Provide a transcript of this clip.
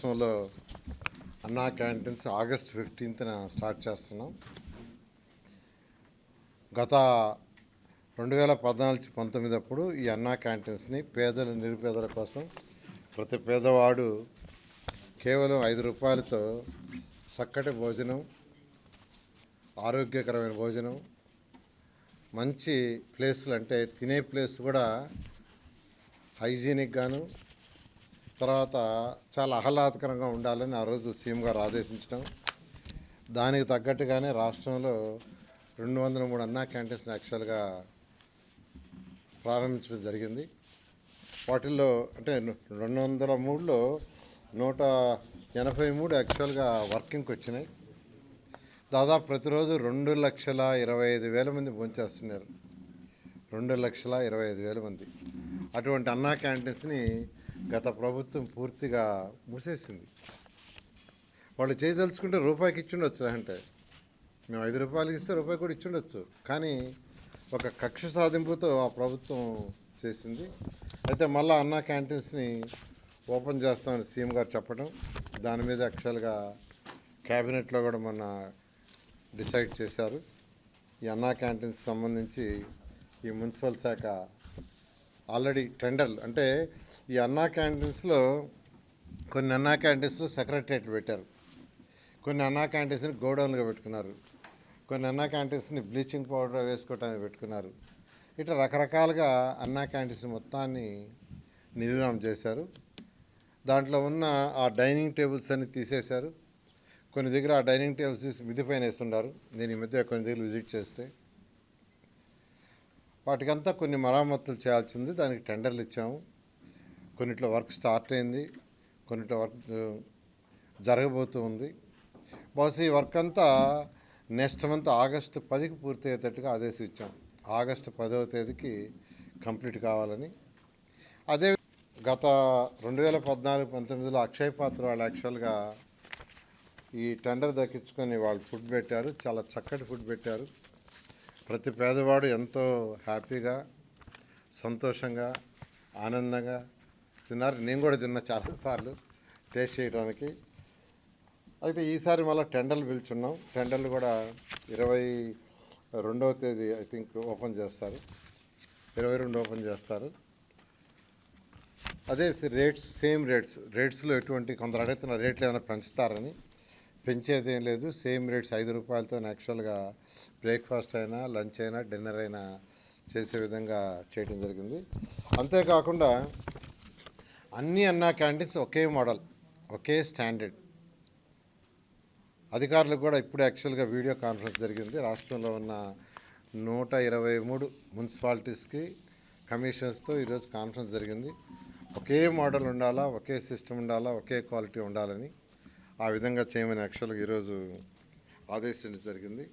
రాష్ట్రంలో అన్నా canteens August 15న start చేస్తున్నాం. గత 2014-19 అప్పుడు ఈ అన్నా క్యాంటీన్స్ని పేదల నిరుపేదల కోసం ప్రతి పేదవాడు కేవలం 5 రూపాయలతో చక్కటి భోజనం, ఆరోగ్యకరమైన భోజనం, మంచి ప్లేసులు అంటే తినే ప్లేస్ కూడా హైజీనిక్గాను, తర్వాత చాలా ఆహ్లాదకరంగా ఉండాలని ఆ రోజు సీఎం గారు ఆదేశించడం, దానికి తగ్గట్టుగానే రాష్ట్రంలో 203 అన్నా క్యాంటీన్స్ యాక్చువల్గా ప్రారంభించడం జరిగింది. వాటిల్లో అంటే 203లో 183 యాక్చువల్గా వర్కింగ్కి వచ్చినాయి. దాదాపు ప్రతిరోజు 2,25,000 మంది భోంచేస్తున్నారు. 2,25,000 మంది. అటువంటి అన్నా క్యాంటీన్స్ని గత ప్రభుత్వం పూర్తిగా మూసేసింది. వాళ్ళు చేయదలుచుకుంటే రూపాయికి ఇచ్చుండొచ్చు, అంటే మేము 5 రూపాయలకి ఇస్తే రూపాయి కూడా ఇచ్చుండొచ్చు, కానీ ఒక కక్ష సాధింపుతో ఆ ప్రభుత్వం చేసింది. అయితే మళ్ళీ అన్నా క్యాంటీన్స్ని ఓపెన్ చేస్తామని సీఎం గారు చెప్పడం, దాని మీద యాక్చువల్గా క్యాబినెట్లో కూడా మొన్న డిసైడ్ చేశారు. ఈ అన్నా క్యాంటీన్స్ సంబంధించి ఈ మున్సిపల్ శాఖ ఆల్రెడీ టెండర్లు, అంటే ఈ అన్నా క్యాంటీన్స్లో కొన్ని అన్నా క్యాంటీన్స్లో సెక్రటరియట్లు పెట్టారు, కొన్ని అన్నా క్యాంటీన్స్ని గోడౌన్లుగా పెట్టుకున్నారు, కొన్ని అన్నా క్యాంటీన్స్ని బ్లీచింగ్ పౌడర్ వేసుకోవటానికి పెట్టుకున్నారు. ఇట్లా రకరకాలుగా అన్నా క్యాంటీన్స్ మొత్తాన్ని నిర్వహణ చేశారు. దాంట్లో ఉన్న ఆ డైనింగ్ టేబుల్స్ అన్ని తీసేశారు. కొన్ని దగ్గర ఆ డైనింగ్ టేబుల్స్ తీసి మిద్ది పైన వేస్తున్నారు. నేను ఈ మధ్య కొన్ని దగ్గర విజిట్ చేస్తే వాటికంతా కొన్ని మరామతులు చేయాల్సింది. దానికి టెండర్లు ఇచ్చాము. కొన్నిట్లో వర్క్ స్టార్ట్ అయింది, కొన్నిట్లో వర్క్ జరగబోతూ ఉంది. బహుశా ఈ వర్క్ అంతా నెక్స్ట్ మంత్ ఆగస్టు 10కి పూర్తి అయ్యేటట్టుగా ఆదేశించాం. ఆగస్టు 10వ తేదీకి కంప్లీట్ కావాలని. అదే గత 2014-19లో అక్షయ్ పాత్ర వాళ్ళు యాక్చువల్గా ఈ టెండర్ దక్కించుకొని వాళ్ళు ఫుడ్ పెట్టారు, చాలా చక్కటి ఫుడ్ పెట్టారు. ప్రతి పేదవాడు ఎంతో హ్యాపీగా, సంతోషంగా, ఆనందంగా తిన్నారు. నేను కూడా తిన్నా చాలాసార్లు టేస్ట్ చేయడానికి. అయితే ఈసారి మళ్ళీ టెండర్లు పిలుచున్నాం. టెండర్లు కూడా 22వ తేదీ ఐ థింక్ ఓపెన్ చేస్తారు, 22 ఓపెన్ చేస్తారు. అదే సేమ్ రేట్స్లో ఎటువంటి కొందరు అడుగుతున్న రేట్లు ఏమైనా పెంచుతారని. పెంచేది ఏం లేదు, సేమ్ రేట్స్ 5 రూపాయలతో యాక్చువల్గా బ్రేక్ఫాస్ట్ అయినా, లంచ్ అయినా, డిన్నర్ అయినా చేసే విధంగా చేయడం జరిగింది. అంతేకాకుండా అన్ని అన్నా క్యాంటీన్స్ ఒకే మోడల్, ఒకే స్టాండర్డ్. అధికారులకు కూడా ఇప్పుడు యాక్చువల్గా వీడియో కాన్ఫరెన్స్ జరిగింది. రాష్ట్రంలో ఉన్న 123 మున్సిపాలిటీస్కి కమిషన్స్తో ఈరోజు కాన్ఫరెన్స్ జరిగింది. ఒకే మోడల్ ఉండాలా, ఒకే సిస్టమ్ ఉండాలా, ఒకే క్వాలిటీ ఉండాలని ఆ విధంగా చేయమని యాక్చువల్గా ఈరోజు ఆదేశించడం జరిగింది.